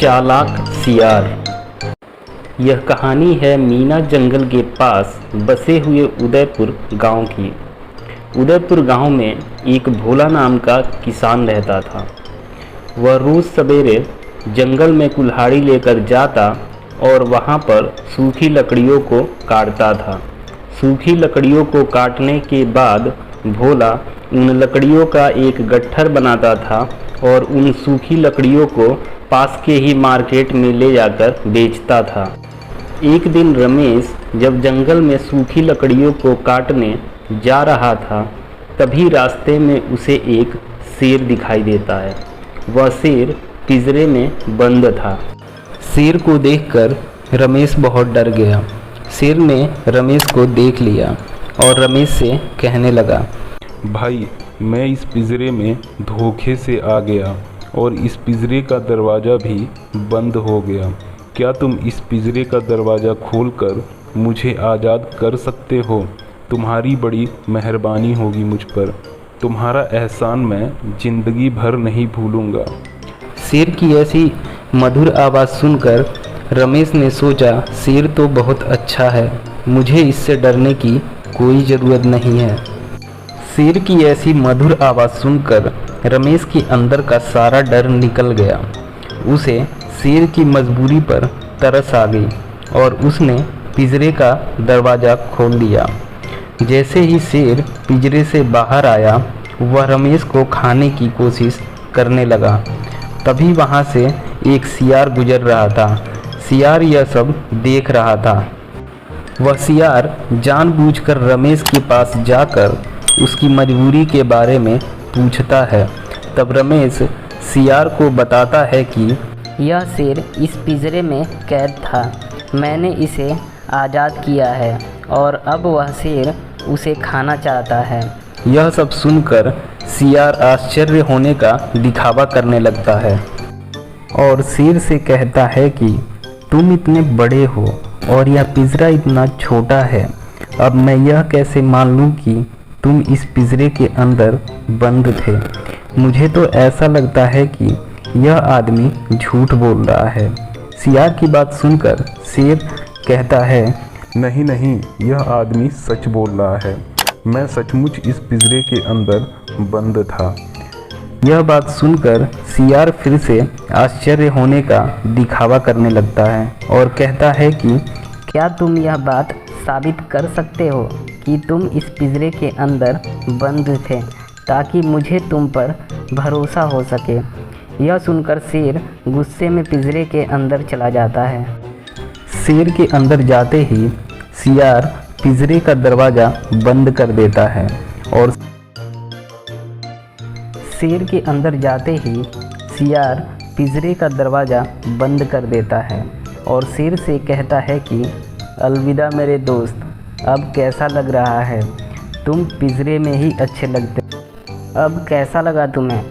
चालाक सियार। यह कहानी है मीना जंगल के पास बसे हुए उदयपुर गांव की। उदयपुर गांव में एक भोला नाम का किसान रहता था। वह रोज़ सवेरे जंगल में कुल्हाड़ी लेकर जाता और वहां पर सूखी लकड़ियों को काटता था। सूखी लकड़ियों को काटने के बाद भोला उन लकड़ियों का एक गट्ठर बनाता था और उन सूखी लकड़ियों को पास के ही मार्केट में ले जाकर बेचता था। एक दिन रमेश जब जंगल में सूखी लकड़ियों को काटने जा रहा था, तभी रास्ते में उसे एक शेर दिखाई देता है। वह शेर पिंजरे में बंद था। शेर को देखकर रमेश बहुत डर गया। शेर ने रमेश को देख लिया और रमेश से कहने लगा, भाई, मैं इस पिंजरे में धोखे से आ गया और इस पिंजरे का दरवाज़ा भी बंद हो गया। क्या तुम इस पिंजरे का दरवाज़ा खोलकर मुझे आज़ाद कर सकते हो? तुम्हारी बड़ी मेहरबानी होगी मुझ पर। तुम्हारा एहसान मैं ज़िंदगी भर नहीं भूलूंगा। शेर की ऐसी मधुर आवाज़ सुनकर रमेश ने सोचा, शेर तो बहुत अच्छा है, मुझे इससे डरने की कोई ज़रूरत नहीं है। शेर की ऐसी मधुर आवाज़ सुनकर रमेश के अंदर का सारा डर निकल गया। उसे शेर की मजबूरी पर तरस आ गई और उसने पिंजरे का दरवाज़ा खोल दिया। जैसे ही शेर पिंजरे से बाहर आया, वह रमेश को खाने की कोशिश करने लगा। तभी वहाँ से एक सियार गुजर रहा था। सियार यह सब देख रहा था। वह सियार जानबूझकर रमेश के पास जाकर उसकी मजबूरी के बारे में पूछता है। तब रमेश सियार को बताता है कि यह शेर इस पिंजरे में कैद था, मैंने इसे आज़ाद किया है और अब वह शेर उसे खाना चाहता है। यह सब सुनकर सियार आश्चर्य होने का दिखावा करने लगता है और शेर से कहता है कि तुम इतने बड़े हो और यह पिंजरा इतना छोटा है, अब मैं यह कैसे मान लूँ कि तुम इस पिंजरे के अंदर बंद थे। मुझे तो ऐसा लगता है कि यह आदमी झूठ बोल रहा है। सियार की बात सुनकर शेर कहता है, नहीं नहीं, यह आदमी सच बोल रहा है। मैं सचमुच इस पिंजरे के अंदर बंद था। यह बात सुनकर सियार फिर से आश्चर्य होने का दिखावा करने लगता है और कहता है कि क्या तुम यह बात साबित कर सकते हो कि तुम इस पिंजरे के अंदर बंद थे, ताकि मुझे तुम पर भरोसा हो सके। यह सुनकर शेर गुस्से में पिंजरे के अंदर चला जाता है। शेर के अंदर जाते ही सियार पिंजरे का दरवाज़ा बंद कर देता है और शेर के अंदर जाते ही सियार पिंजरे का दरवाज़ा बंद कर देता है और शेर से कहता है कि अलविदा मेरे दोस्त, अब कैसा लग रहा है? तुम पिंजरे में ही अच्छे लगते। अब कैसा लगा तुम्हें?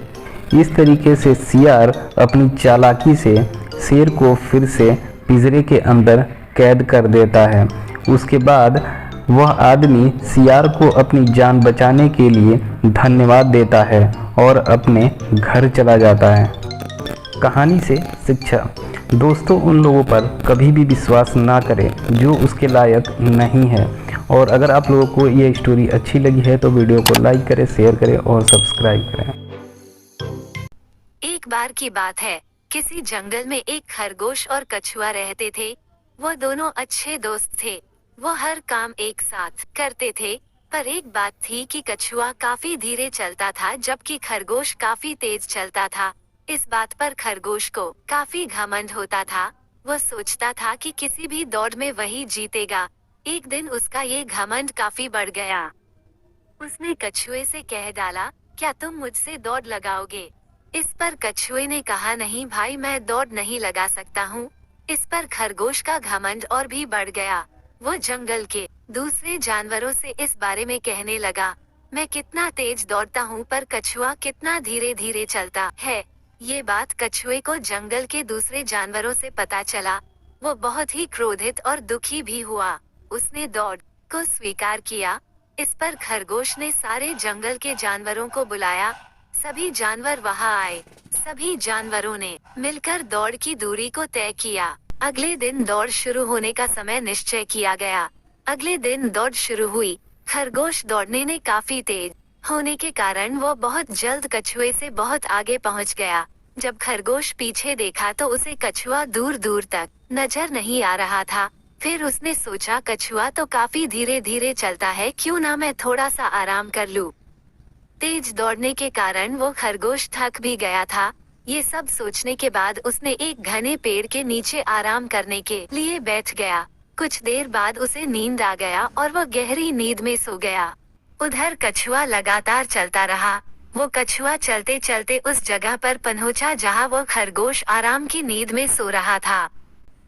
इस तरीके से सियार अपनी चालाकी से शेर को फिर से पिंजरे के अंदर कैद कर देता है। उसके बाद वह आदमी सियार को अपनी जान बचाने के लिए धन्यवाद देता है और अपने घर चला जाता है। कहानी से शिक्षा: दोस्तों, उन लोगों पर कभी भी विश्वास ना करें जो उसके लायक नहीं है। और अगर आप लोगों को ये स्टोरी अच्छी लगी है तो वीडियो को लाइक करें, शेयर करें और सब्सक्राइब करें। एक बार की बात है, किसी जंगल में एक खरगोश और कछुआ रहते थे। वो दोनों अच्छे दोस्त थे। वो हर काम एक साथ करते थे। पर एक बात थी कि कछुआ काफी धीरे चलता था जबकि खरगोश काफी तेज चलता था। इस बात पर खरगोश को काफी घमंड होता था। वो सोचता था कि किसी भी दौड़ में वही जीतेगा। एक दिन उसका ये घमंड काफी बढ़ गया। उसने कछुए से कह डाला, क्या तुम मुझसे दौड़ लगाओगे? इस पर कछुए ने कहा, नहीं भाई, मैं दौड़ नहीं लगा सकता हूँ। इस पर खरगोश का घमंड और भी बढ़ गया। वो जंगल के दूसरे जानवरों से इस बारे में कहने लगा, मैं कितना तेज दौड़ता हूँ पर कछुआ कितना धीरे धीरे चलता है। ये बात कछुए को जंगल के दूसरे जानवरों से पता चला। वो बहुत ही क्रोधित और दुखी भी हुआ। उसने दौड़ को स्वीकार किया। इस पर खरगोश ने सारे जंगल के जानवरों को बुलाया। सभी जानवर वहां आए। सभी जानवरों ने मिलकर दौड़ की दूरी को तय किया। अगले दिन दौड़ शुरू होने का समय निश्चय किया गया। अगले दिन दौड़ शुरू हुई। खरगोश दौड़ने में काफी तेज होने के कारण वो बहुत जल्द कछुए से बहुत आगे पहुंच गया। जब खरगोश पीछे देखा तो उसे कछुआ दूर दूर तक नजर नहीं आ रहा था। फिर उसने सोचा कछुआ तो काफी धीरे धीरे चलता है, क्यों ना मैं थोड़ा सा आराम कर लूं। तेज दौड़ने के कारण वो खरगोश थक भी गया था। ये सब सोचने के बाद उसने एक घने पेड़ के नीचे आराम करने के लिए बैठ गया। कुछ देर बाद उसे नींद आ गया और वह गहरी नींद में सो गया। उधर कछुआ लगातार चलता रहा। वो कछुआ चलते चलते उस जगह पर पहुंचा जहां वो खरगोश आराम की नींद में सो रहा था।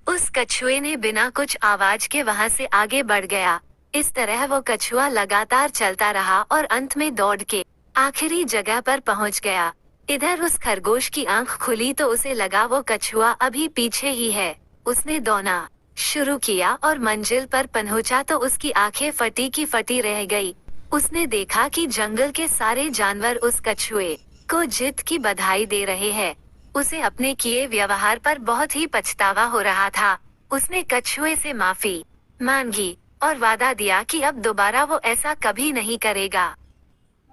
उस कछुए ने बिना कुछ आवाज के वहां से आगे बढ़ गया। इस तरह वो कछुआ लगातार चलता रहा और अंत में दौड़ के आखिरी जगह पर पहुंच गया। इधर उस खरगोश की आंख खुली तो उसे लगा वो कछुआ अभी पीछे ही है। उसने दौड़ना शुरू किया और मंजिल पर पहुंचा तो उसकी आंखें फटी की फटी रह गई। उसने देखा कि जंगल के सारे जानवर उस कछुए को जीत की बधाई दे रहे हैं। उसे अपने किए व्यवहार पर बहुत ही पछतावा हो रहा था। उसने कछुए से माफी मांगी और वादा दिया कि अब दोबारा वो ऐसा कभी नहीं करेगा।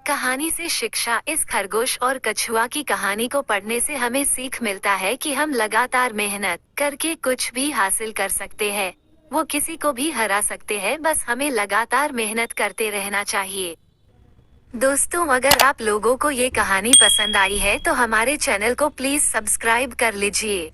कहानी से शिक्षा। इस खरगोश और कछुआ की कहानी को पढ़ने से हमें सीख मिलता है कि हम लगातार मेहनत करके कुछ भी हासिल कर सकते हैं। वो किसी को भी हरा सकते हैं, बस हमें लगातार मेहनत करते रहना चाहिए। दोस्तों, अगर आप लोगों को ये कहानी पसंद आई है तो हमारे चैनल को प्लीज सब्सक्राइब कर लीजिए।